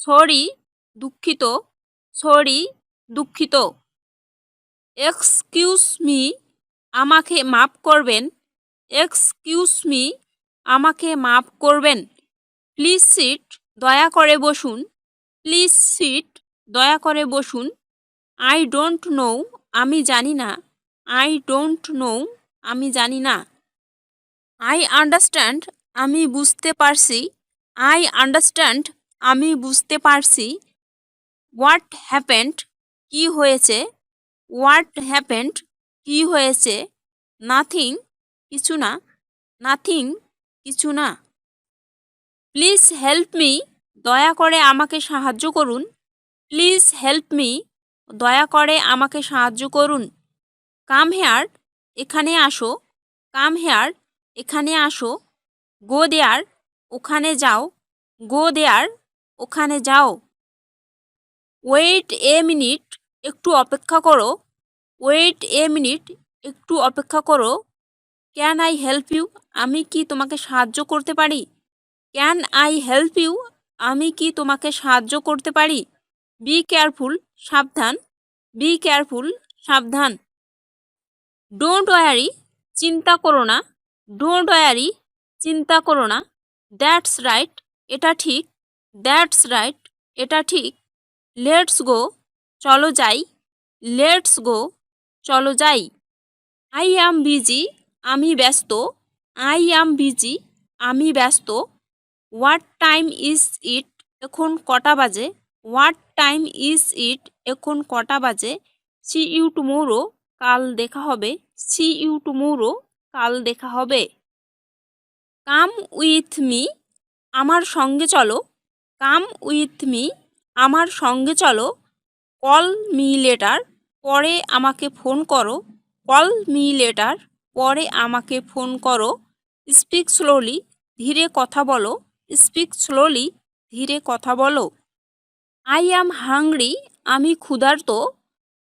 Sorry দুঃখিত, sorry দুঃখিত। Excuse me আমাকে মাফ করবেন, এক্সকিউজ মি আমাকে মাফ করবেন। প্লিজ সিট দয়া করে বসুন, প্লিজ সিট দয়া করে বসুন। আই ডোন্ট নো আমি জানি না, আই ডোন্ট নো আমি জানি না। আই আন্ডারস্ট্যান্ড আমি বুঝতে পারছি, আই আন্ডারস্ট্যান্ড আমি বুঝতে পারছি। হোয়াট হ্যাপেন্ড কি হয়েছে, হোয়াট হ্যাপেন্ড কি হয়েছে। নাথিং কিছু না, নাথিং কিছু না। প্লিজ হেল্প মি দয়া করে আমাকে সাহায্য করুন, প্লিজ হেল্প মি দয়া করে আমাকে সাহায্য করুন। কাম হেয়ার এখানে আসো, কাম হেয়ার এখানে আসো। গো দেয়ার ওখানে যাও, গো দেয়ার ওখানে যাও। ওয়েট এ মিনিট একটু অপেক্ষা করো, ওয়েট এ মিনিট একটু অপেক্ষা করো। ক্যান আই হেল্প ইউ আমি কি তোমাকে সাহায্য করতে পারি, ক্যান আই হেল্প ইউ আমি কি তোমাকে সাহায্য করতে পারি। বি কেয়ারফুল সাবধান, বি কেয়ারফুল সাবধান। ডোন্ট ওয়ারি চিন্তা করো না, ডোন্ট ওয়ারি চিন্তা করো না। দ্যাটস রাইট এটা ঠিক, দ্যাটস রাইট এটা ঠিক। লেটস গো চলো যাই, লেটস গো চলো যাই। আই অ্যাম বিজি আমি ব্যস্ত, আই অ্যাম বিজি আমি ব্যস্ত। হোয়াট টাইম ইজ ইট এখন কটা বাজে, হোয়াট টাইম ইজ ইট এখন কটা বাজে। সি ইউ টুমোরো কাল দেখা হবে, সি ইউ টুমোরো কাল দেখা হবে। কাম উইথ মি আমার সঙ্গে চলো, কাম উইথ মি আমার সঙ্গে চলো। কল মি লেটার পরে আমাকে ফোন করো, কল মি লেটার পরে আমাকে ফোন করো। স্পিক স্লোলি ধীরে কথা বলো, স্পিক স্লোলি ধীরে কথা বলো। আই অ্যাম হাংরি আমি ক্ষুধার্ত,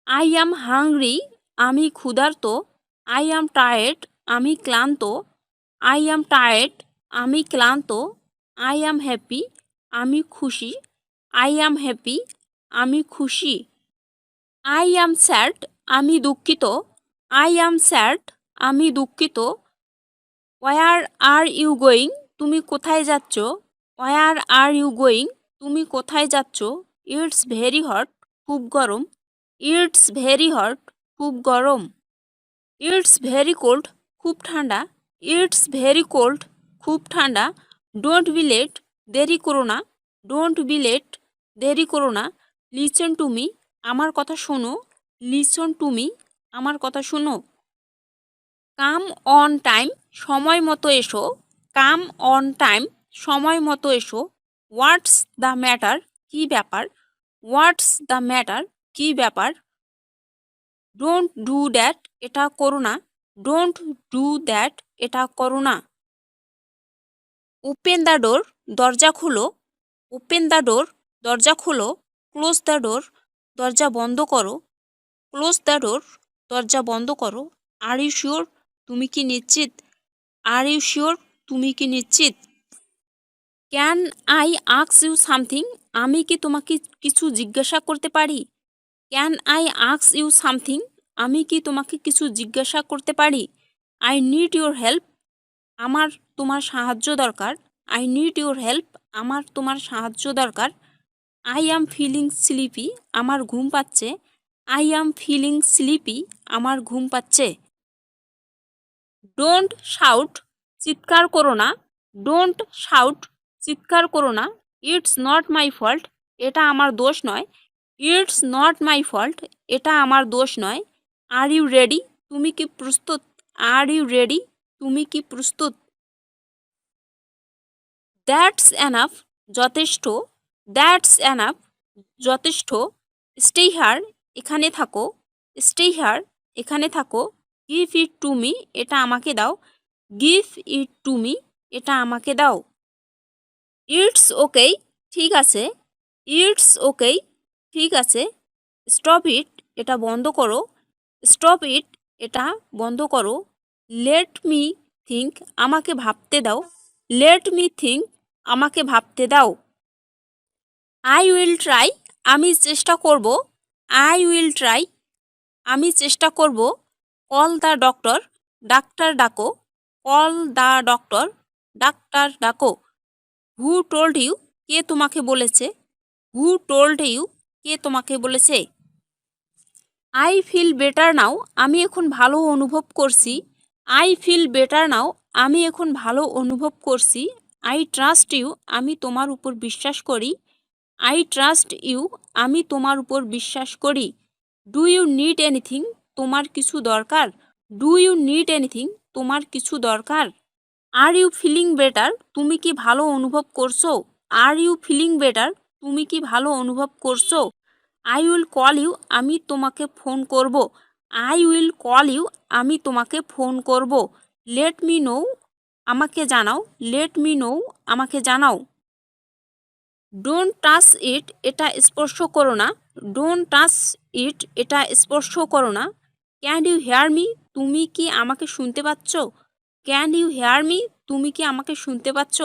আই অ্যাম হাংরি আমি ক্ষুধার্ত। আই অ্যাম টায়ার্ড আমি ক্লান্ত, আই অ্যাম টায়ার্ড আমি ক্লান্ত। আই অ্যাম হ্যাপি আমি খুশি, আই অ্যাম হ্যাপি আমি খুশি। আই অ্যাম স্যাড আমি দুঃখিত, আই অ্যাম স্যাড আমি দুঃখিত। ওয়ার আর ইউ গোয়িং তুমি কোথায় যাচ্ছ, ওয়ার আর ইউ গোয়িং তুমি কোথায় যাচ্ছ। ইটস ভেরি হট খুব গরম, ইটস ভেরি হট খুব গরম। ইটস ভেরি কোল্ড খুব ঠান্ডা, ইটস ভেরি কোল্ড খুব ঠান্ডা। ডোন্ট বি লেট দেরি করো না, ডোন্ট বি লেট দেরি করো না। লিসন টু মি আমার কথা শোনো, লিসন টু মি আমার কথা শোনো। কাম অন টাইম সময় মতো এসো, কাম অন টাইম সময় মতো এসো। হোয়াটস দ্য ম্যাটার কি ব্যাপার, হোয়াটস দ্য ম্যাটার কি ব্যাপার। ডোন্ট ডু দ্যাট এটা করো না, ডোন্ট ডু দ্যাট এটা করো না। ওপেন দ্য ডোর দরজা খুলো, ওপেন দ্য ডোর দরজা খুলো। ক্লোজ দ্য ডোর দরজা বন্ধ করো, ক্লোজ দ্য ডোর দরজা বন্ধ করো। আর ইউ শিওর তুমি কি নিশ্চিত, আর ইউ শিওর তুমি কি নিশ্চিত। Can I ask you something আমি কি তোমাকে কিছু জিজ্ঞাসা করতে পারি, can I ask you something আমি কি তোমাকে কিছু জিজ্ঞাসা করতে পারি। আই নিড ইউর হেল্প আমার তোমার সাহায্য দরকার, আই নিড ইউর হেল্প আমার তোমার সাহায্য দরকার। আই অ্যাম ফিলিং স্লিপি আমার ঘুম পাচ্ছে, আই অ্যাম ফিলিং স্লিপি আমার ঘুম পাচ্ছে। ডোন্ট শাউট চিৎকার করো না, ডোন্ট শাউট চিৎকার করো না। ইটস নট মাই ফল্ট এটা আমার দোষ নয়, ইটস নট মাই ফল্ট এটা আমার দোষ নয়। আর ইউ রেডি তুমি কি প্রস্তুত, আর ইউ রেডি তুমি কি প্রস্তুত। দ্যাটস এনাফ যথেষ্ট, দ্যাটস এনাফ যথেষ্ট। স্টে হিয়ার এখানে থাকো, স্টে হিয়ার এখানে থাকো। গিভ ইট টু মি এটা আমাকে দাও, গিভ ইট টু মি এটা আমাকে দাও। ইটস ওকে ঠিক আছে, ইটস ওকে ঠিক আছে। স্টপ ইট এটা বন্ধ করো, স্টপ ইট এটা বন্ধ করো। লেট মি থিঙ্ক আমাকে ভাবতে দাও, লেট মি থিঙ্ক আমাকে ভাবতে দাও। আই উইল ট্রাই, আমি চেষ্টা করব। আই উইল ট্রাই, আমি চেষ্টা করব। কল দ্য ডক্টর, ডাক্তার ডাকো। কল দ্য ডক্টর, ডাক্তার ডাকো। হু টোল্ড ইউ, কে তোমাকে বলেছে? হু টোল্ড ইউ, কে তোমাকে বলেছে? আই ফিল বেটার নাও, আমি এখন ভালো অনুভব করছি। আই ফিল বেটার নাও, আমি এখন ভালো অনুভব করছি। আই ট্রাস্ট ইউ, আমি তোমার উপর বিশ্বাস করি। আই ট্রাস্ট ইউ, আমি তোমার উপর বিশ্বাস করি। ডু ইউ নিড এনিথিং, তোমার কিছু দরকার? ডু ইউ নিড এনিথিং, তোমার কিছু দরকার? আর ইউ ফিলিং বেটার, তুমি কি ভালো অনুভব করছো? আর ইউ ফিলিং বেটার, তুমি কি ভালো অনুভব করছো? আই উইল কল ইউ, আমি তোমাকে ফোন করব। আই উইল কল ইউ, আমি তোমাকে ফোন করব। লেট মি নো, আমাকে জানাও। লেট মি নো, আমাকে জানাও। ডোন্ট টাচ ইট, এটা স্পর্শ করো না। ডোন্ট টাচ ইট, এটা স্পর্শ করো না। ক্যান ইউ হেয়ার মি, তুমি কি আমাকে শুনতে পাচ্ছ? ক্যান ইউ হেয়ার মি, তুমি কি আমাকে শুনতে পাচ্ছ?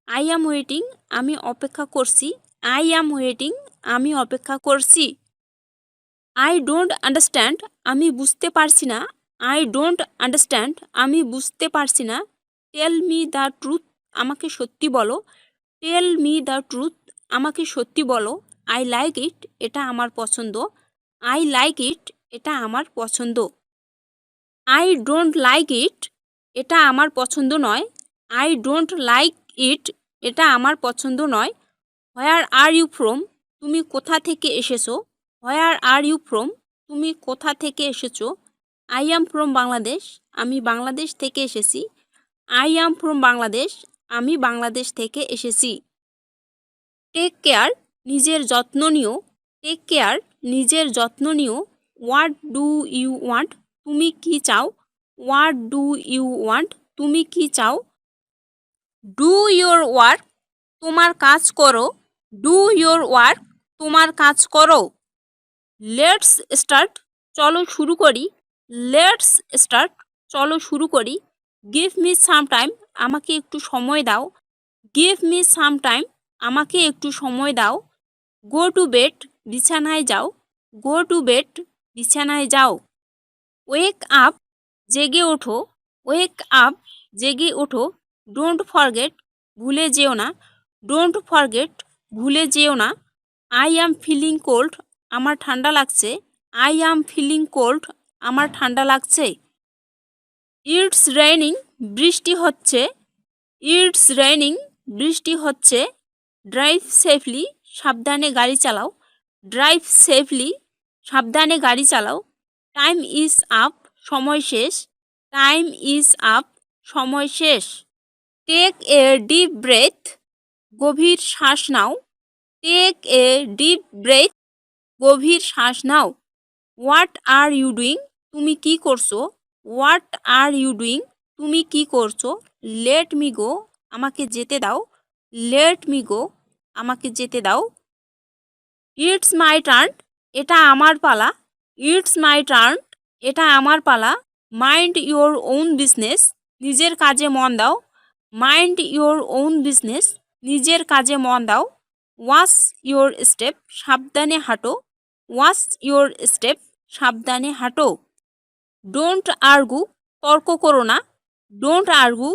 আই অ্যাম ওয়েটিং, আমি অপেক্ষা করছি। আই অ্যাম ওয়েটিং, আমি অপেক্ষা করছি। আই ডোন্ট আন্ডারস্ট্যান্ড, আমি বুঝতে পারছি না। আই ডোন্ট আন্ডারস্ট্যান্ড, আমি বুঝতে পারছি না। টেল মি দ্য ট্রুথ, আমাকে সত্যি বলো। টেল মি দ্য ট্রুথ, আমাকে সত্যি বলো। আই লাইক ইট, এটা আমার পছন্দ। আই লাইক ইট, এটা আমার পছন্দ। আই ডোন্ট লাইক ইট, এটা আমার পছন্দ নয়। আই ডোন্ট লাইক ইট, এটা আমার পছন্দ নয়। হোয়ার আর ইউ ফ্রম, তুমি কোথা থেকে এসেছো? হোয়ার আর ইউ ফ্রম, তুমি কোথা থেকে এসেছো? আই অ্যাম ফ্রম বাংলাদেশ, আমি বাংলাদেশ থেকে এসেছি। আই অ্যাম ফ্রম বাংলাদেশ, আমি বাংলাদেশ থেকে এসেছি। টেক কেয়ার, নিজের যত্ন নিও। টেক কেয়ার, নিজের যত্ন নিও। হোয়াট ডু ইউ ওয়ান্ট, তুমি কি চাও? হোয়াট ডু ইউ ওয়ান্ট, তুমি কি চাও? ডু ইয়োর ওয়ার্ক, তোমার কাজ করো। ডু ইয়োর ওয়ার্ক, তোমার কাজ করো। লেটস স্টার্ট, চলো শুরু করি। লেটস স্টার্ট, চলো শুরু করি। গিভ মি সাম টাইম, আমাকে একটু সময় দাও। গিভ মি সাম টাইম, আমাকে একটু সময় দাও। গো টু বেড, বিছানায় যাও। গো টু বেড, বিছানায় যাও। ওয়েক আপ, জেগে ওঠো। ওয়েক আপ, জেগে ওঠো। ডোন্ট ফরগেট, ভুলে যেও না। ডোন্ট ফরগেট, ভুলে যেও না। আই অ্যাম ফিলিং কোল্ড, আমার ঠান্ডা লাগছে। আই অ্যাম ফিলিং কোল্ড, আমার ঠান্ডা লাগছে। ইটস রেইনিং, বৃষ্টি হচ্ছে। ইটস রেইনিং, বৃষ্টি হচ্ছে। ড্রাইভ সেফলি, সাবধানে গাড়ি চালাও। ড্রাইভ সেফলি, সাবধানে গাড়ি চালাও। টাইম ইজ আপ, সময় শেষ। টাইম ইজ আপ, সময় শেষ। টেক এ ডিপ ব্রেথ, গভীর শ্বাস নাও। টেক এ ডিপ ব্রেথ, গভীর শ্বাস নাও। হোয়াট আর ইউ ডুইং, তুমি কি করছো? হোয়াট আর ইউ ডুইং, তুমি কি করছো? লেট মি গো, আমাকে যেতে দাও। লেট মি গো, আমাকে যেতে দাও। ইটস মাই টার্ন, এটা আমার পালা। ইটস মাই টার্ন, এটা আমার পালা। মাইন্ড ইয়োর ওন বিজনেস, নিজের কাজে মন দাও। মাইন্ড ইয়োর ওন বিজনেস, নিজের কাজে মন দাও। ওয়াচ ইয়োর স্টেপ, সাবধানে হাঁটো। ওয়াচ ইয়োর স্টেপ, সাবধানে হাঁটো। ডোন্ট আর্গু, তর্ক করো না। ডোন্ট আর্গু,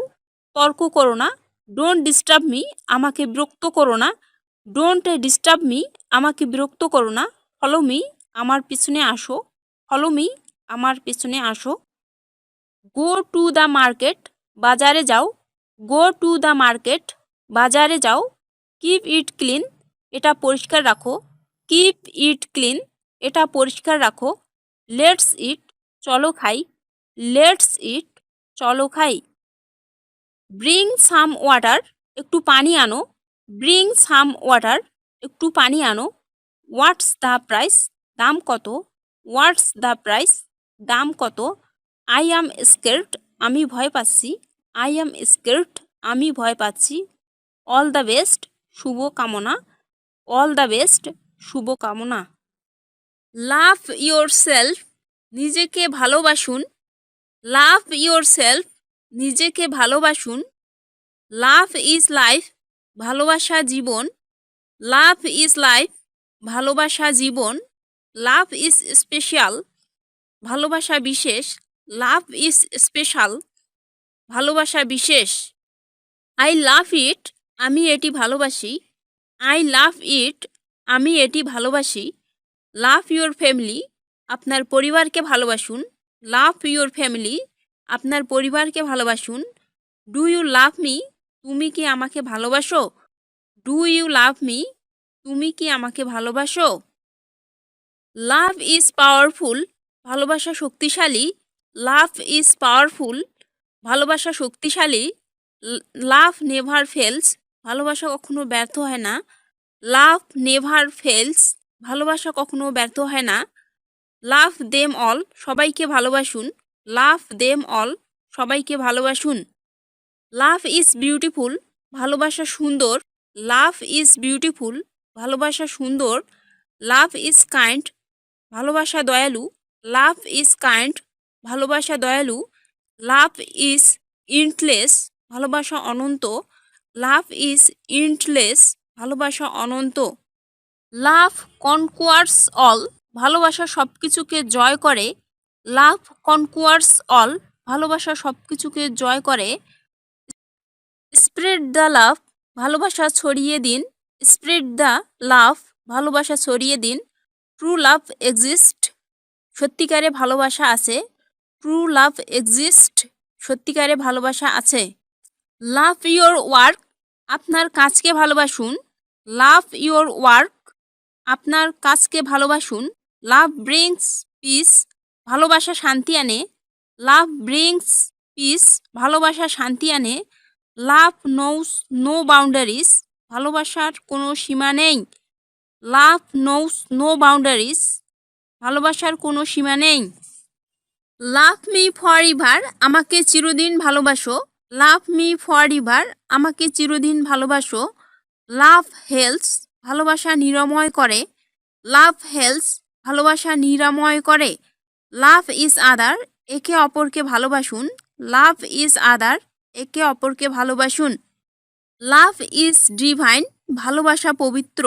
তর্ক করো না। ডোন্ট ডিস্টার্ব মি, আমাকে বিরক্ত করো না। ডোন্ট ডিস্টার্ব মি, আমাকে বিরক্ত করো না। ফলো মি, আমার পিছনে আসো। ফলো মি, আমার পিছনে আসো। গো টু দ্য মার্কেট, বাজারে যাও। গো টু দ্য মার্কেট, বাজারে যাও। কিপ ইট ক্লিন, এটা পরিষ্কার রাখো। কিপ ইট ক্লিন, এটা পরিষ্কার রাখো। লেটস ইট, চলো খাই। লেটস ইট, চলো খাই। ব্রিং সাম ওয়াটার, একটু পানি আনো। ব্রিং সাম ওয়াটার, একটু পানি আনো। হোয়াটস দ্য প্রাইস, দাম কত? হোয়াটস দ্য প্রাইস, দাম কত? আই অ্যাম স্কের্ড, আমি ভয় পাচ্ছি। আই অ্যাম স্কের্ড, আমি ভয় পাচ্ছি। অল দ্য বেস্ট, শুভ কামনা। অল দ্য বেস্ট, শুভ কামনা। লাভ ইয়োর সেলফ, নিজেকে ভালোবাসুন। লাভ ইয়োর সেলফ, নিজেকে ভালোবাসুন। লাভ ইজ লাইফ, ভালোবাসা জীবন। লাভ ইজ লাইফ, ভালোবাসা জীবন। লাভ ইজ স্পেশাল, ভালোবাসা বিশেষ। লাভ ইজ স্পেশাল, ভালোবাসা বিশেষ। আই লাভ ইট, আমি এটি ভালোবাসি। আই লাভ ইট, আমি এটি ভালোবাসি। লাভ ইউর ফ্যামিলি, আপনার পরিবারকে ভালোবাসুন। লাভ ইউর ফ্যামিলি, আপনার পরিবারকে ভালোবাসুন। ডু ইউ লাভ মি, তুমি কি আমাকে ভালোবাসো? ডু ইউ লাভ মি, তুমি কি আমাকে ভালোবাসো? লাভ ইজ পাওয়ারফুল, ভালোবাসা শক্তিশালী। লাভ ইজ পাওয়ারফুল, ভালোবাসা শক্তিশালী। লাভ নেভার ফেলস, ভালোবাসা কখনো ব্যর্থ হয় না। লাভ নেভার ফেলস, ভালোবাসা কখনো ব্যর্থ হয় না। লাভ দেম অল, সবাইকে ভালোবাসুন। লাভ দেম অল, সবাইকে ভালোবাসুন। লাভ ইজ বিউটিফুল, ভালোবাসা সুন্দর। লাভ ইজ বিউটিফুল, ভালোবাসা সুন্দর। লাভ ইজ কাইন্ড, ভালোবাসা দয়ালু। লাভ ইজ কাইন্ড, ভালোবাসা দয়ালু। লাভ ইজ ইন্টলেস, ভালোবাসা অনন্ত। লাভ ইজ ইন্টলেস, ভালোবাসা অনন্ত। লাভ কনকুয়ার্স অল, ভালোবাসা সব কিছুকে জয় করে। লাভ কনকুয়ার্স অল, ভালোবাসা সব কিছুকে জয় করে। স্প্রেড দ্য লাভ, ভালোবাসা ছড়িয়ে দিন। স্প্রেড দ্য লাভ, ভালোবাসা ছড়িয়ে দিন। ট্রু লাভ এক্সিস্ট, সত্যিকারে ভালোবাসা আছে। ট্রু লাভ এক্সিস্ট, সত্যিকারে ভালোবাসা আছে। লাভ ইয়োর ওয়ার্ক, আপনার কাজকে ভালোবাসুন। লাভ ইয়োর ওয়ার্ক, আপনার কাজকে ভালোবাসুন। লাভ ব্রিংস পিস, ভালোবাসা শান্তি আনে। লাভ ব্রিংস পিস, ভালোবাসা শান্তি আনে। লাভ নোস নো বাউন্ডারিজ, ভালোবাসার কোনো সীমা নেই। লাভ নোস নো বাউন্ডারিজ, ভালোবাসার কোনো সীমা নেই। লাভ মি ফর এভার, আমাকে চিরদিন ভালোবাসো। লাভ মি ফর এভার, আমাকে চিরদিন ভালোবাসো। লাভ হেল্পস, ভালোবাসা নিরাময় করে। লাভ হেল্পস, ভালোবাসা নিরাময় করে। লাভ ইজ আদার, একে অপরকে ভালোবাসুন। লাভ ইজ আদার, একে অপরকে ভালোবাসুন। লাভ ইজ ডিভাইন, ভালোবাসা পবিত্র।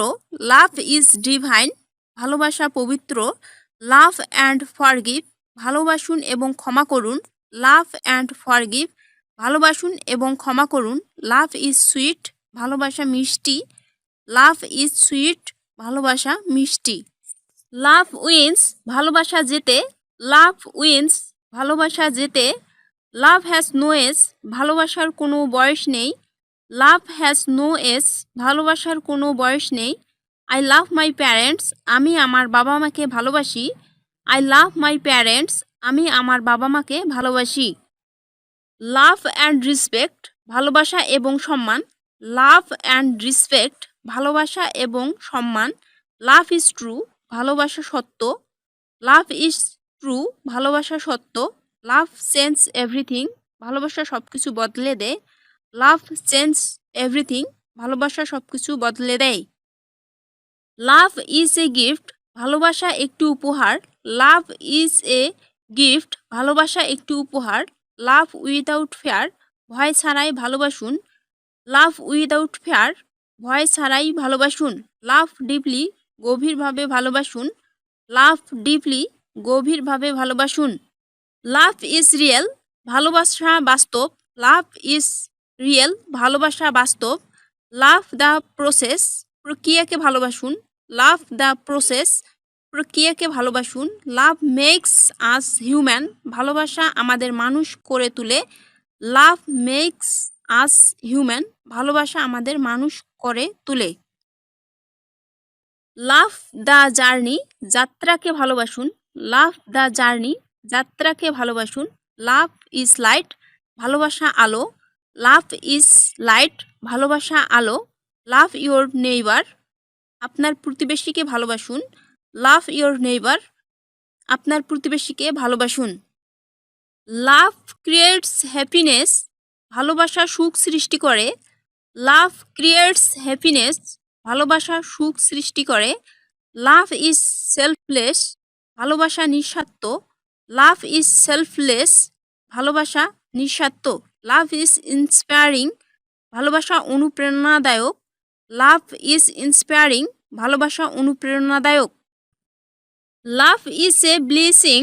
লাভ ইজ ডিভাইন, ভালোবাসা পবিত্র। লাভ অ্যান্ড ফরগিভ, ভালোবাসুন এবং ক্ষমা করুন। লাভ অ্যান্ড ফরগিভ, ভালোবাসুন এবং ক্ষমা করুন। লাভ ইজ সুইট, ভালোবাসা মিষ্টি। লাভ ইজ সুইট, ভালোবাসা মিষ্টি। লাভ উইন্স, ভালোবাসা জেতে। লাভ উইন্স, ভালোবাসা জেতে। লাভ হ্যাজ নো এজ, ভালোবাসার কোনো বয়স নেই। লাভ হ্যাজ নো এজ, ভালোবাসার কোনো বয়স নেই। আই লাভ মাই প্যারেন্টস, আমি আমার বাবা মাকে ভালোবাসি। আই লাভ মাই প্যারেন্টস, আমি আমার বাবা মাকে ভালোবাসি। লাভ অ্যান্ড রেসপেক্ট, ভালোবাসা এবং সম্মান। লাভ অ্যান্ড রেসপেক্ট, ভালোবাসা এবং সম্মান। লাভ ইজ ট্রু, ভালোবাসা সত্য। লাভ ইজ ট্রু, ভালোবাসা সত্য। লাভ চেঞ্জ এভরিথিং, ভালোবাসা সব কিছু বদলে দেয়। লাভ চেঞ্জ এভরিথিং, ভালোবাসা সব কিছু বদলে দেয়। লাভ ইজ এ গিফট, ভালোবাসা একটি উপহার। লাভ ইজ এ গিফট, ভালোবাসা একটি উপহার। লাভ উইদাউট ফেয়ার, ভয় ছাড়াই ভালোবাসুন। লাভ উইদাউট ফেয়ার, ভয় ছাড়াই ভালোবাসুন। লাভ ডিপলি, গভীরভাবে ভালোবাসুন। লাভ ডিপলি, গভীরভাবে ভালোবাসুন। লাভ ইজ রিয়েল, ভালোবাসা বাস্তব। লাভ ইজ রিয়েল, ভালোবাসা বাস্তব। লাভ দ্য প্রসেস, প্রক্রিয়াকে ভালোবাসুন। লাভ দ্য প্রসেস, প্রক্রিয়াকে ভালোবাসুন। লাভ মেক্স আস হিউম্যান, ভালোবাসা আমাদের মানুষ করে তোলে। লাভ মেক্স আস হিউম্যান, ভালোবাসা আমাদের মানুষ করে তোলে। লাভ দ্য জার্নি, যাত্রাকে ভালোবাসুন। লাভ দ্য জার্নি, যাত্রাকে ভালোবাসুন। লাভ ইজ লাইট, ভালোবাসা আলো। লাভ ইজ লাইট, ভালোবাসা আলো। লাভ ইয়োর নেইবার, আপনার প্রতিবেশীকে ভালোবাসুন। লাভ ইয়োর নেইবার, আপনার প্রতিবেশীকে ভালোবাসুন। লাভ ক্রিয়েটস হ্যাপিনেস, ভালোবাসা সুখ সৃষ্টি করে। লাভ ক্রিয়েটস হ্যাপিনেস, ভালোবাসা সুখ সৃষ্টি করে। লাভ ইজ সেলফলেস, ভালোবাসা নিঃস্বার্থ। লাভ ইজ সেলফলেস, ভালোবাসা নিঃস্বার্থ। লাভ ইজ ইন্সপায়ারিং, ভালোবাসা অনুপ্রেরণাদায়ক। লাভ ইজ ইন্সপায়ারিং, ভালোবাসা অনুপ্রেরণাদায়ক। লাভ ইজ এ ব্লেসিং,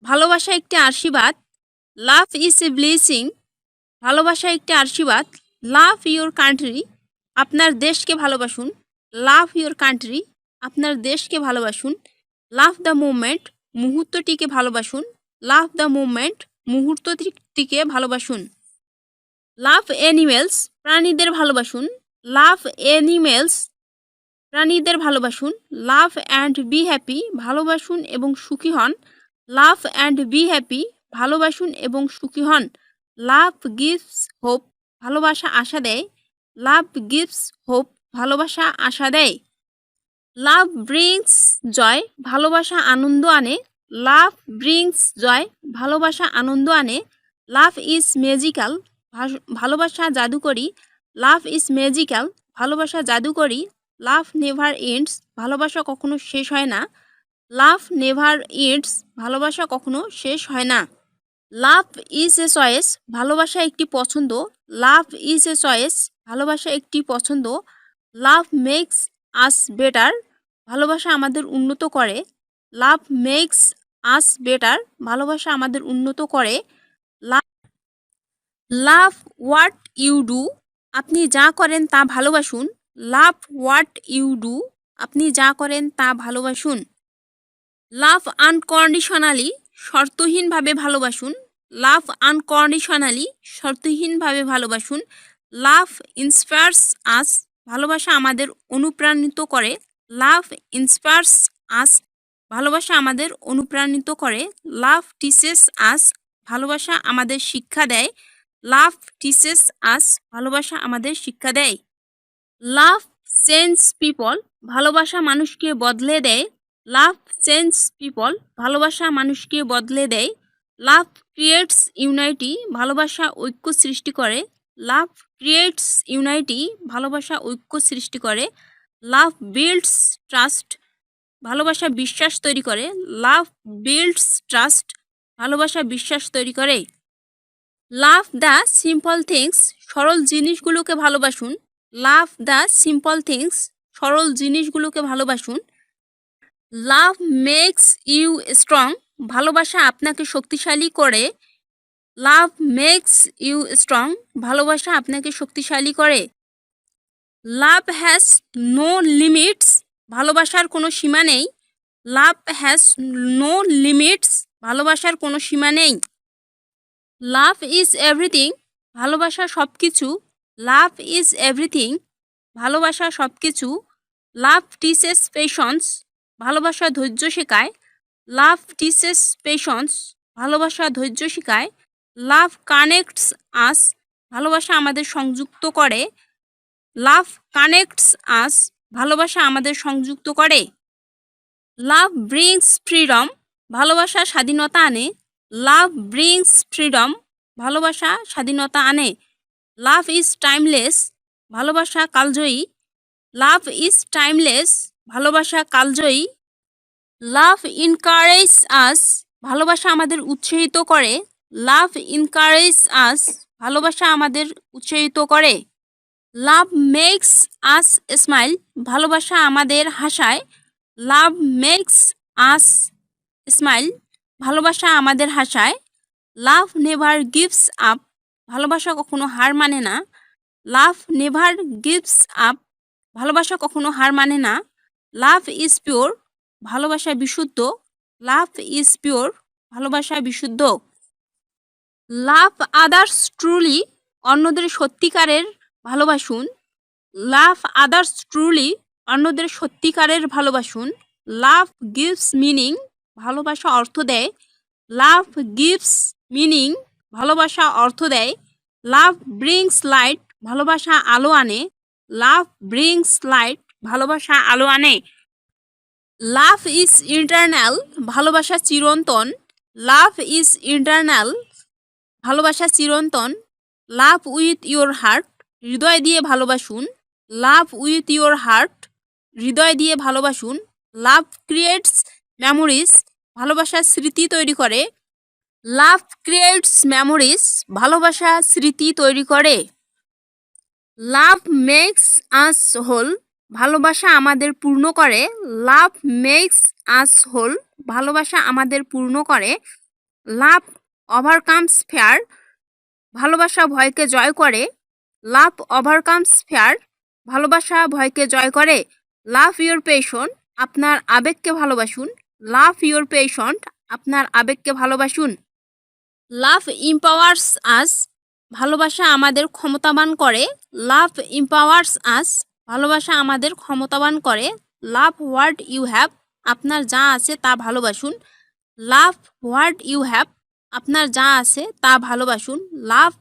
ভালোবাসা একটি আশীর্বাদ। লাভ ইজ এ ব্লেসিং, ভালোবাসা একটি আশীর্বাদ। লাভ ইয়োর কান্ট্রি, আপনার দেশকে ভালোবাসুন। লাভ ইয়োর কান্ট্রি, আপনার দেশকে ভালোবাসুন। লাভ দ্য মুভমেন্ট, মুহূর্তটিকে ভালোবাসুন। লাভ দ্য মুভমেন্ট, মুহূর্তটিকে ভালোবাসুন। লাভ অ্যানিমেলস, প্রাণীদের ভালোবাসুন। লাভ অ্যানিমেলস, প্রাণীদের ভালোবাসুন। লাভ অ্যান্ড বি হ্যাপি, ভালোবাসুন এবং সুখী হন। লাভ অ্যান্ড বি হ্যাপি, ভালোবাসুন এবং সুখী হন। লাভ গিভস হোপ, ভালোবাসা আশা দেয়। লাভ গিভস হোপ, ভালোবাসা আশা দেয়। লাভ ব্রিংস জয়, ভালোবাসা আনন্দ আনে। লাভ ব্রিংস জয়, ভালোবাসা আনন্দ আনে। লাভ ইজ ম্যাজিক্যাল, ভালোবাসা জাদুকরী। লাভ ইজ ম্যাজিক্যাল, ভালোবাসা জাদুকরী। লাভ নেভার এন্ডস, ভালোবাসা কখনো শেষ হয় না। লাভ নেভার এন্ডস, ভালোবাসা কখনো শেষ হয় না। লাভ ইজ এ চয়েস, ভালোবাসা একটি পছন্দ। লাভ ইজ এ চয়েস, ভালোবাসা একটি পছন্দ। লাভ মেক্স আস বেটার, ভালোবাসা আমাদের উন্নত করে। লাভ মেক্স আস বেটার, ভালোবাসা আমাদের উন্নত করে। লাভ হোয়াট ইউ ডু, আপনি যা করেন তা ভালোবাসুন। লাভ হোয়াট ইউ ডু, আপনি যা করেন তা ভালোবাসুন। লাভ আনকন্ডিশনালি, শর্তহীনভাবে ভালোবাসুন। লাভ আনকন্ডিশনালি, শর্তহীনভাবে ভালোবাসুন। লাভ ইন্সপায়ার্স আস, ভালোবাসা আমাদের অনুপ্রাণিত করে। লাভ ইন্সপায়ার্স আস, ভালোবাসা আমাদের অনুপ্রাণিত করে। লাভ টিচেস আস, ভালোবাসা আমাদের শিক্ষা দেয়। লাভ টিচেস আস, ভালোবাসা আমাদের শিক্ষা দেয়। লাভ চেঞ্জ পিপল, ভালোবাসা মানুষকে বদলে দেয়। লাভ চেঞ্জ পিপল, ভালোবাসা মানুষকে বদলে দেয়। লাভ ক্রিয়েটস ইউনাইটি, ভালোবাসা ঐক্য সৃষ্টি করে। লাভ ক্রিয়েটস ইউনাইটি, ভালোবাসা ঐক্য সৃষ্টি করে। লাভ বিল্ডস ট্রাস্ট, ভালোবাসা বিশ্বাস তৈরি করে। লাভ বিল্ডস ট্রাস্ট, ভালোবাসা বিশ্বাস তৈরি করে। লাভ দ্য সিম্পল থিংস, সরল জিনিসগুলোকে ভালোবাসুন। লাভ দ্য সিম্পল থিংস, সরল জিনিসগুলোকে ভালোবাসুন। লাভ মেক্স ইউ স্ট্রং, ভালোবাসা আপনাকে শক্তিশালী করে। লাভ মেক্স ইউ স্ট্রং, ভালোবাসা আপনাকে শক্তিশালী করে। লাভ হ্যাজ নো লিমিটস, ভালোবাসার কোনো সীমা নেই। লাভ হ্যাজ নো লিমিটস, ভালোবাসার কোনো সীমা নেই। লাভ ইজ এভরিথিং, ভালোবাসা সব কিছু। লাভ ইজ এভরিথিং, ভালোবাসা সব কিছু। লাভ টিচেস পেশেন্স, ভালোবাসা ধৈর্য শেখায়। লাভ টিচেস পেশেন্স, ভালোবাসা ধৈর্য শেখায়। লাভ কানেক্টস আস, ভালোবাসা আমাদের সংযুক্ত করে। লাভ কানেক্টস আস, ভালোবাসা আমাদের সংযুক্ত করে। লাভ ব্রিংস ফ্রিডম, ভালোবাসা স্বাধীনতা আনে। লাভ ব্রিংস ফ্রিডম, ভালোবাসা স্বাধীনতা আনে। লাভ ইজ টাইমলেস, ভালোবাসা কালজয়ী। লাভ ইজ টাইমলেস, ভালোবাসা কালজয়ী। লাভ ইনকারেজ আস, ভালোবাসা আমাদের উৎসাহিত করে। লাভ ইনকারেজ আস, ভালোবাসা আমাদের উৎসাহিত করে। লাভ মেক্স আস স্মাইল, ভালোবাসা আমাদের হাসায়। লাভ মেক্স আস স্মাইল, ভালোবাসা আমাদের হাসায়। লাভ নেভার গিভস আপ, ভালোবাসা কখনো হার মানে না। লাভ নেভার গিভস আপ, ভালোবাসা কখনো হার মানে না। লাভ ইজ পিওর, ভালোবাসা বিশুদ্ধ। লাভ ইজ পিওর, ভালোবাসা বিশুদ্ধ। লাভ আদার্স ট্রুলি, অন্যদের সত্যিকারের ভালোবাসুন। লাভ আদার্স ট্রুলি, অন্যদের সত্যিকারের ভালোবাসুন। লাভ গিভস মিনিং, ভালোবাসা অর্থ দেয়। লাভ গিভস মিনিং, ভালোবাসা অর্থ দেয়। লাভ ব্রিংস লাইট, ভালোবাসা আলো আনে। লাভ ব্রিংস লাইট, ভালোবাসা আলো আনে। লাভ ইজ ইটারনাল, ভালোবাসা চিরন্তন। লাভ ইজ ইটারনাল, ভালোবাসা চিরন্তন। লাভ উইথ ইয়োর হার্ট, হৃদয় দিয়ে ভালোবাসুন। লাভ উইথ ইয়োর হার্ট, হৃদয় দিয়ে ভালোবাসুন। লাভ ক্রিয়েটস মেমোরিজ, ভালোবাসা স্মৃতি তৈরি করে। লাভ ক্রিয়েটস মেমোরিজ, ভালোবাসা স্মৃতি তৈরি করে। লাভ মেক্স আস হোল, ভালোবাসা আমাদের পূর্ণ করে। লাভ মেক্স আস হোল, ভালোবাসা আমাদের পূর্ণ করে। লাভ ওভারকামস ফেয়ার, ভালোবাসা ভয়কে জয় করে। লাভ ওভারকামস ফেয়ার, ভালোবাসা ভয়কে জয় করে। লাভ ইয়োর পেশন, আপনার আবেগকে ভালোবাসুন। লাভ ইয়োর পেশন, আপনার আবেগকে ভালোবাসুন। লাভ ইম্পাওয়ার্স আস, ভালোবাসা আমাদের ক্ষমতাবান করে। লাভ ইম্পাওয়ার্স আস, ভালোবাসা আমাদের ক্ষমতাবান করে। লাভ হোয়াট ইউ হ্যাভ, আপনার যা আছে তা ভালোবাসুন। লাভ হোয়াট ইউ হ্যাভ, আপনার যা আছে তা ভালোবাসুন। লাভ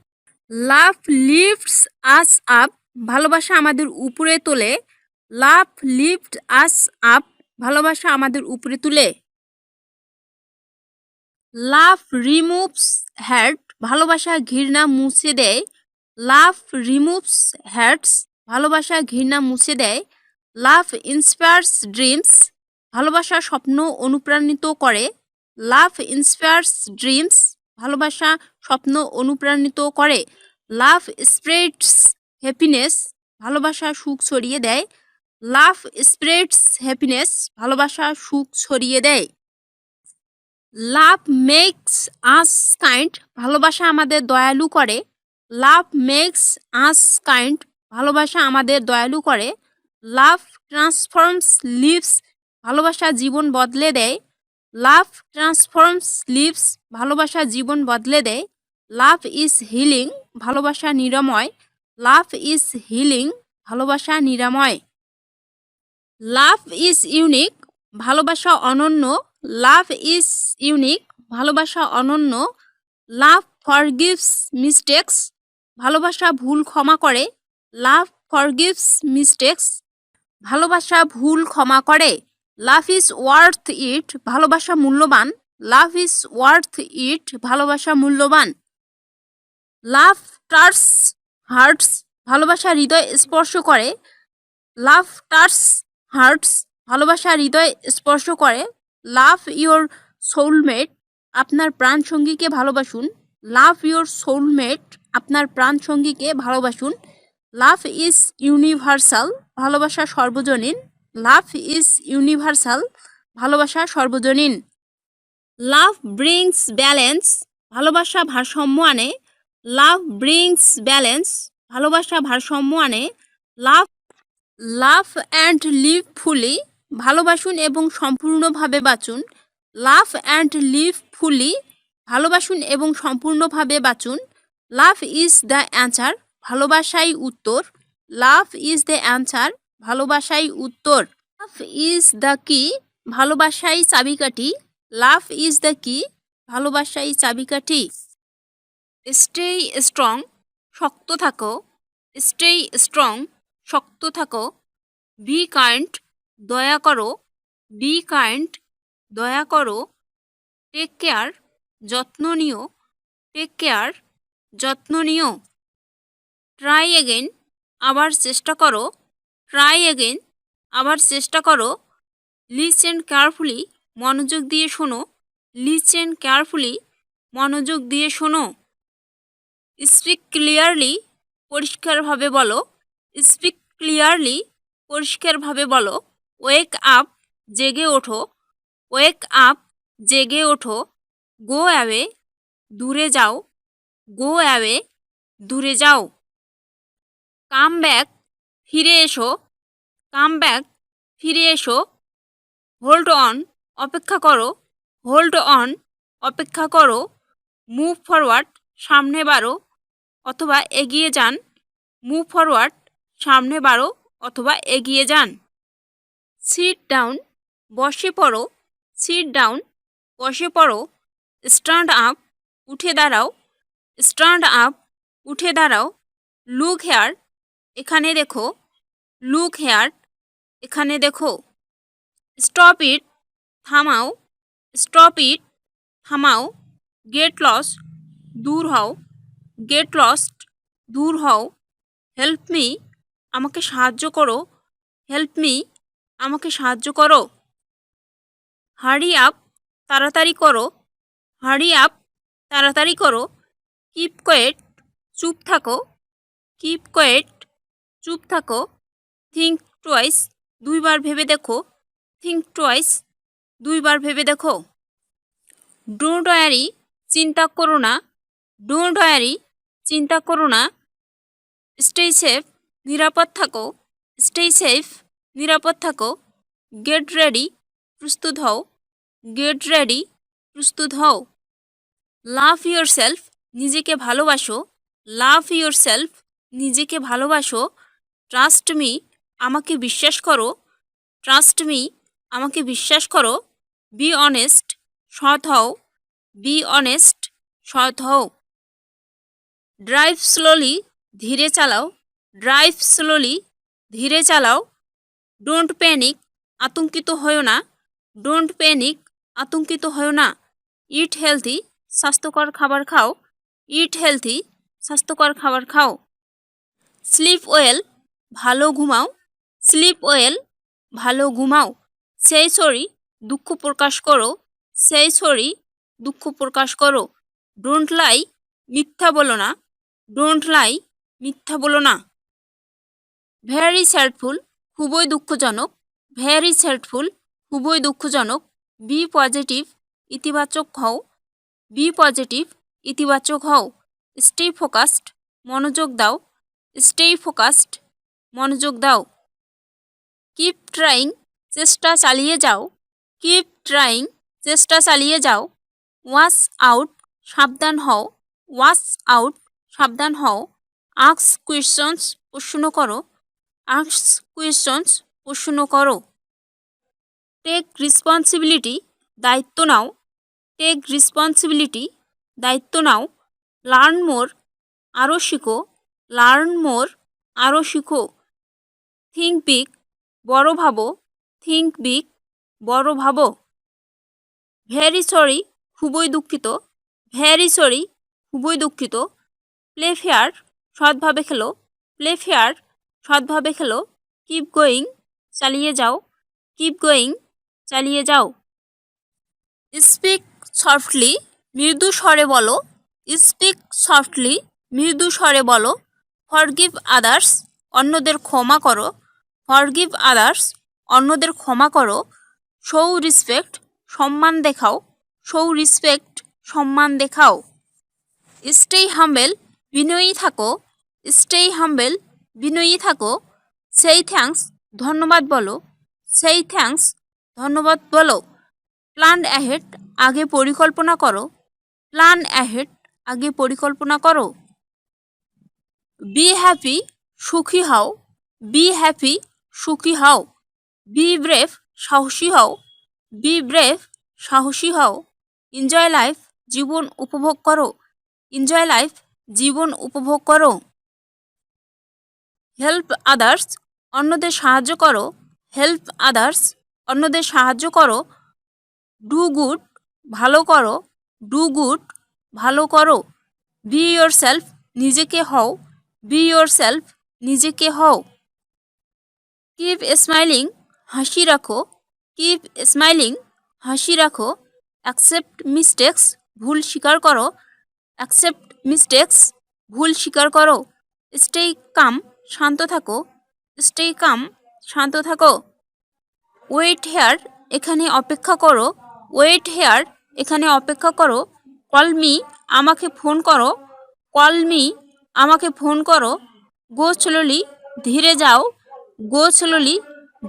লাভ লিফটস আস আপ, ভালোবাসা আমাদের উপরে তোলে। লাভ লিফট আস আপ, ভালোবাসা আমাদের উপরে তুলে। লাভ রিমুভস হ্যাট, ভালোবাসা ঘৃণা মুছে দেয়। লাভ রিমুভস হ্যাটস, ভালোবাসা ঘৃণা মুছে দেয়। লাভ ইন্সপায়ার্স ড্রিমস, ভালোবাসা স্বপ্ন অনুপ্রাণিত করে। লাভ ইন্সপায়ার্স ড্রিমস, ভালোবাসা স্বপ্ন অনুপ্রাণিত করে। লাভ স্প্রেডস হ্যাপিনেস, ভালোবাসা সুখ ছড়িয়ে দেয়। লাভ স্প্রেডস হ্যাপিনেস, ভালোবাসা সুখ ছড়িয়ে দেয়। লাভ মেক্স আস কাইন্ড, ভালোবাসা আমাদের দয়ালু করে। লাভ মেক্স আস কাইন্ড, ভালোবাসা আমাদের দয়ালু করে। লাভ ট্রান্সফর্মস লিভস, ভালোবাসা জীবন বদলে দেয়। লাভ ট্রান্সফর্মস লিভস, ভালোবাসা জীবন বদলে দেয়। লাভ ইজ হিলিং, ভালোবাসা নিরাময়। লাভ ইজ হিলিং, ভালোবাসা নিরাময়। লাভ ইজ ইউনিক, ভালোবাসা অনন্য। লাভ ইজ ইউনিক, ভালোবাসা অনন্য। লাভ ফরগিভস মিস্টেক্স, ভালোবাসা ভুল ক্ষমা করে। লাভ ফরগিভস মিস্টেক্স, ভালোবাসা ভুল ক্ষমা করে। লাভ ইজ ওয়ার্থ ইট, ভালোবাসা মূল্যবান। লাভ ইজ ওয়ার্থ ইট, ভালোবাসা মূল্যবান। লাভ টাচ হার্টস, ভালোবাসা হৃদয় স্পর্শ করে। লাভ টাচ হার্টস, ভালোবাসা হৃদয় স্পর্শ করে। লাভ ইয়োর সোলমেট, আপনার প্রাণ সঙ্গীকে ভালোবাসুন। লাভ ইয়োর সোলমেট, আপনার প্রাণ সঙ্গীকে ভালোবাসুন। লাভ ইজ ইউনিভার্সাল, ভালোবাসা সর্বজনীন। লাভ ইজ ইউনিভার্সাল, ভালোবাসা সর্বজনীন। লাভ ব্রিংস ব্যালেন্স, ভালোবাসা ভারসাম্য আনে। লাভ ব্রিংস ব্যালেন্স, ভালোবাসা ভারসাম্য আনে। লাভ লাভ অ্যান্ড লিভ ফুলি, ভালোবাসুন এবং সম্পূর্ণভাবে বাঁচুন। লাভ অ্যান্ড লিভ ফুলি, ভালোবাসুন এবং সম্পূর্ণভাবে বাঁচুন। লাভ ইজ দ্য অ্যান্সার, ভালোবাসাই উত্তর। লাভ ইজ দ্য অ্যান্সার, ভালোবাসাই উত্তর। লাভ ইজ দ্য কি, ভালোবাসাই চাবিকাঠি। লাভ ইজ দ্য কি, ভালোবাসাই চাবিকাঠি। স্টে স্ট্রং, শক্ত থাকো। স্টে স্ট্রং, শক্ত থাকো। বি কাইন্ড, দয়া করো। বি কাইন্ড, দয়া করো। টেক কেয়ার, যত্ন নিও। টেক কেয়ার, যত্ন নিও। ট্রাই এগেন, আবার চেষ্টা করো। ট্রাই এগেন, আবার চেষ্টা করো। লিসেন কেয়ারফুলি, মনোযোগ দিয়ে শোনো। লিসেন কেয়ারফুলি, মনোযোগ দিয়ে শোনো। স্পিক ক্লিয়ারলি, পরিষ্কারভাবে বলো। স্পিক ক্লিয়ারলি, পরিষ্কারভাবে বলো। ওয়েক আপ, জেগে ওঠো। ওয়েক আপ, জেগে ওঠো। গো অ্যাওয়ে, দূরে যাও। গো অ্যাওয়ে, দূরে যাও। কাম ব্যাক, ফিরে এসো। কাম ব্যাক, ফিরে এসো। হোল্ড অন, অপেক্ষা করো। হোল্ড অন, অপেক্ষা করো। মুভ ফরওয়ার্ড, সামনে বাড়ো অথবা এগিয়ে যান। মুভ ফরওয়ার্ড, সামনে বাড়ো অথবা এগিয়ে যান। সিট ডাউন, বসে পড়ো। সিট ডাউন, বসে পড়ো। স্ট্যান্ড আপ, উঠে দাঁড়াও। স্ট্যান্ড আপ, উঠে দাঁড়াও। লুক হেয়ার, এখানে দেখো। লুক হেয়ার, এখানে দেখো। স্টপ ইট, থামাও। স্টপ ইট, থামাও। গেট লস্ট, দূর হও। গেট লস্ট, দূর হও। হেল্প মি, আমাকে সাহায্য করো। হেল্প মি, আমাকে সাহায্য করো। হারি আপ, তাড়াতাড়ি করো। হারি আপ, তাড়াতাড়ি করো। কিপ কোয়েট, চুপ থাকো। কিপ কোয়েট, চুপ থাকো। থিঙ্ক টুয়াইস, দুইবার ভেবে দেখো। থিঙ্ক টুয়াইস, দুইবার ভেবে দেখো। ডোন্ট ওয়ারি, চিন্তা করো না। ডোন্ট ওয়ারি, চিন্তা করো না। স্টে সেফ, নিরাপদ থাকো। স্টে সেফ, নিরাপদ থাকো। গেট রেডি, প্রস্তুত হও। গেট রেডি, প্রস্তুত হও। লাভ ইয়োর সেলফ, নিজেকে ভালোবাসো। লাভ ইয়োর সেলফ, নিজেকে ভালোবাসো। ট্রাস্ট মি, আমাকে বিশ্বাস করো। ট্রাস্ট মি, আমাকে বিশ্বাস করো। বি অনেস্ট, সৎ হও। বি অনেস্ট, সৎ হও। ড্রাইভ স্লোলি, ধীরে চালাও। ড্রাইভ স্লোলি, ধীরে চালাও। ডোন্ট প্যানিক, আতঙ্কিত হও না। ডোন্ট প্যানিক, আতঙ্কিত হও না। ইট হেলথি, স্বাস্থ্যকর খাবার খাও। ইট হেলথি, স্বাস্থ্যকর খাবার খাও। স্লিপ ওয়েল, ভালো ঘুমাও। স্লিপ ওয়েল, ভালো ঘুমাও। সেই সরি, দুঃখ প্রকাশ করো। সেই সরি, দুঃখ প্রকাশ করো। ডোন্ট লাই, মিথ্যা বলো না। ডোন্ট লাই, মিথ্যা বলো না। ভেরি স্যাডফুল, খুবই দুঃখজনক। ভেরি স্যাডফুল, খুবই দুঃখজনক। বি পজিটিভ, ইতিবাচক হও। বি পজিটিভ, ইতিবাচক হও। স্টে ফোকাসড, মনোযোগ দাও। স্টে ফোকাসড, মনোযোগ দাও। কিপ ট্রাইং, চেষ্টা চালিয়ে যাও। কিপ ট্রাইং, চেষ্টা চালিয়ে যাও। ওয়াচ আউট, সাবধান হও। ওয়াচ আউট, সাবধান হও। আস্ক কোয়েশ্চনস, প্রশ্ন করো। আস্ক কোয়েশ্চনস, প্রশ্ন করো। টেক রেসপন্সিবিলিটি, দায়িত্ব নাও। টেক রেসপন্সিবিলিটি, দায়িত্ব নাও। লার্ন মোর, আরও শিখো। লার্ন মোর, আরও শিখো। থিঙ্ক বিগ, বড় ভাবো। থিঙ্ক বিগ, বড় ভাবো। ভেরি সরি, খুবই দুঃখিত। ভেরি সরি, খুবই দুঃখিত। প্লে ফেয়ার, সৎভাবে খেলো। প্লে ফেয়ার, সৎভাবে খেলো। কিপ গোয়িং, চালিয়ে যাও। কিপ গোয়িং, চালিয়ে যাও। স্পিক সফটলি, মৃদু স্বরে বলো। স্পিক সফটলি, মৃদু স্বরে বলো। ফরগিভ আদার্স, অন্যদের ক্ষমা করো। ফরগিভ আদার্স, অন্যদের ক্ষমা করো। শো রেসপেক্ট, সম্মান দেখাও। শো রেসপেক্ট, সম্মান দেখাও। স্টে হাম্বেল, বিনয়ী থাকো। স্টে হাম্বেল, বিনয়ী থাকো। সেই থ্যাঙ্কস, ধন্যবাদ বলো। সেই থ্যাঙ্কস, ধন্যবাদ বলো। প্ল্যান অ্যাহেড, আগে পরিকল্পনা করো। প্ল্যান অ্যাহেড, আগে পরিকল্পনা করো। বি হ্যাপি, সুখী হও। বি হ্যাপি, সুখী হও। বি ব্রেভ, সাহসী হও। বি ব্রেভ, সাহসী হও। এনজয় লাইফ, জীবন উপভোগ করো। এনজয় লাইফ, জীবন উপভোগ করো। হেল্প আদার্স, অন্যদের সাহায্য করো। হেল্প আদার্স, অন্যদের সাহায্য করো। ডু গুড, ভালো করো। ডু গুড, ভালো করো। বি ইয়োর সেলফ, নিজেকে হও। বি ইয়োর সেলফ, নিজেকে হও। কিপ স্মাইলিং, হাসি রাখো। কিপ স্মাইলিং, হাসি রাখো। অ্যাকসেপ্ট মিস্টেক্স, ভুল স্বীকার করো। অ্যাকসেপ্ট মিস্টেক্স, ভুল স্বীকার করো। স্টে কাম, শান্ত থাকো। স্টে কাম, শান্ত থাকো। ওয়েট হেয়ার, এখানে অপেক্ষা করো। ওয়েট হেয়ার, এখানে অপেক্ষা করো। কল মি, আমাকে ফোন করো। কল মি, আমাকে ফোন করো। গো স্লোলি, ধীরে যাও। গো স্লোলি,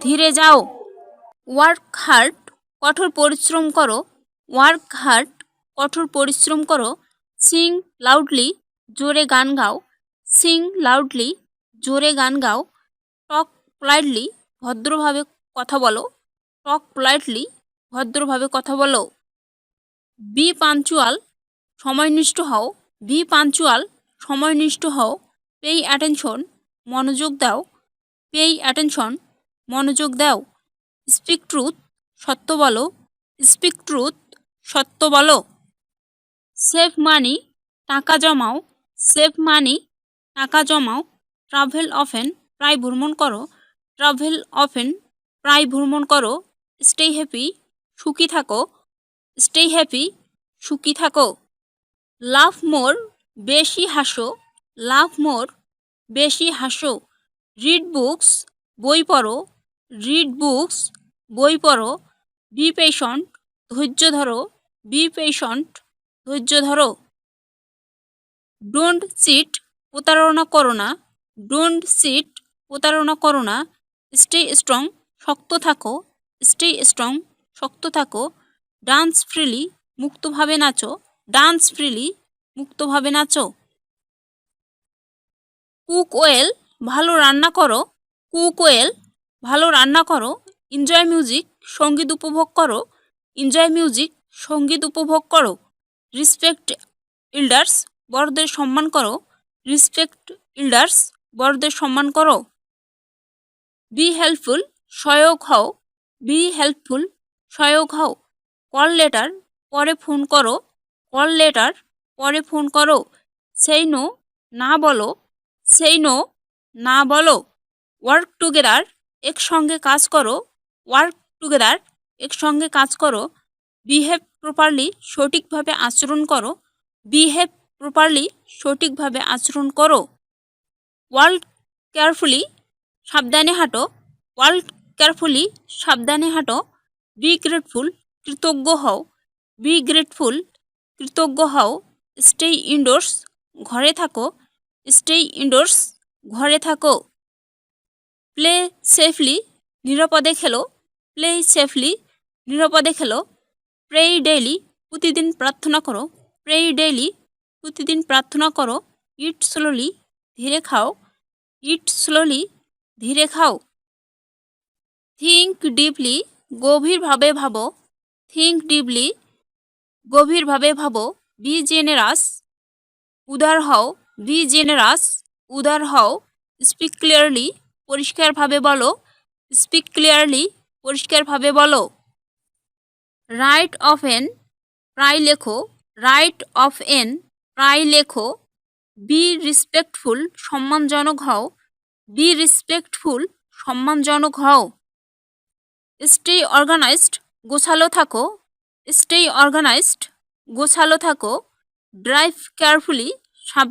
ধীরে যাও। ওয়ার্ক হার্ড, কঠোর পরিশ্রম করো। ওয়ার্ক হার্ড, কঠোর পরিশ্রম করো। সিং লাউডলি, জোরে গান গাও। সিং লাউডলি, জোরে গান গাও। টক পোলাইটলি, ভদ্রভাবে কথা বলো। টক পোলাইটলি, ভদ্রভাবে কথা বলো। বি পাঞ্চুয়াল, সময়নিষ্ঠ হও। বি পাঞ্চুয়াল, সময়নিষ্ঠ হও। পে অ্যাটেনশন, মনোযোগ দাও। পে অ্যাটেনশন, মনোযোগ দাও। স্পিক ট্রুথ, সত্য বলো। স্পিক ট্রুথ, সত্য বলো। সেভ মানি, টাকা জমাও। সেভ মানি, টাকা জমাও। ট্রাভেল অফেন, প্রায় ভ্রমণ করো। ট্রাভেল অফেন, প্রায় ভ্রমণ করো। স্টে হ্যাপি, সুখী থাকো। স্টে হ্যাপি, সুখী থাকো। লাভ মোর, বেশি হাসো। লাভ মোর, বেশি হাসো। রিড বুকস বই পড়ো, রিড বুকস বই পড়ো। বি পেশেন্ট ধৈর্য ধরো, বি পেশেন্ট ধৈর্য ধরো। ডোন্ট চিট প্রতারণা করো না, ডোন্ট চিট প্রতারণা করো না। স্টে স্ট্রং শক্ত থাকো, স্টে স্ট্রং শক্ত থাকো। ডান্স ফ্রিলি মুক্তভাবে নাচো, ডান্স ফ্রিলি মুক্তভাবে নাচো। কুক ওয়েল ভালো রান্না করো, কুক ওয়েল ভালো রান্না করো। এনজয় মিউজিক সঙ্গীত উপভোগ করো, এনজয় মিউজিক সঙ্গীত উপভোগ করো। রেসপেক্ট এল্ডার্স বড়দের সম্মান করো, রেসপেক্ট এল্ডার্স বড়দের সম্মান করো। বি হেল্পফুল সহায়ক হও, বি হেল্পফুল সহায়ক হও। কল লেটার পরে ফোন করো, কল লেটার পরে ফোন করো। সেই নো না বলো, সেই নো না বলো। ওয়ার্ক টুগেদার একসঙ্গে কাজ করো, ওয়ার্ক টুগেদার একসঙ্গে কাজ করো। বিহেভ প্রপারলি সঠিকভাবে আচরণ করো, বিহেভ প্রপারলি সঠিকভাবে আচরণ করো। ওয়ার্ক কেয়ারফুলি সাবধানে হাঁটো, ওয়ার্ক কেয়ারফুলি সাবধানে হাঁটো। বি গ্রেটফুল কৃতজ্ঞ হও, বি গ্রেটফুল কৃতজ্ঞ হও। স্টে ইনডোর্স ঘরে থাকো, স্টে ইনডোর্স ঘরে থাকো। প্লে সেফলি নিরাপদে খেলো, প্লে সেফলি নিরাপদে খেলো। প্রে ডেইলি প্রতিদিন প্রার্থনা করো, প্রে ডেইলি প্রতিদিন প্রার্থনা করো। ইট স্লোলি ধীরে খাও, ইট স্লোলি ধীরে খাও। থিঙ্ক ডিপলি গভীরভাবে ভাবো, থিঙ্ক ডিপলি গভীরভাবে ভাবো। বি জেনারাস উদার হও, বি জেনারাস উদার হও। স্পিক ক্লিয়ারলি পরিষ্কারভাবে বলো, স্পিক ক্লিয়ারলি পরিষ্কারভাবে বলো। রাইট অফ এন প্রায় লেখো, রাইট অফ এন প্রায় লেখো। বি রেসপেক্টফুল সম্মানজনক হও, বি রেসপেক্টফুল সম্মানজনক হও। স্টে অর্গানাইজড গোছালো থাকো, স্টে অর্গানাইজড গোছালো থাকো। Drive carefully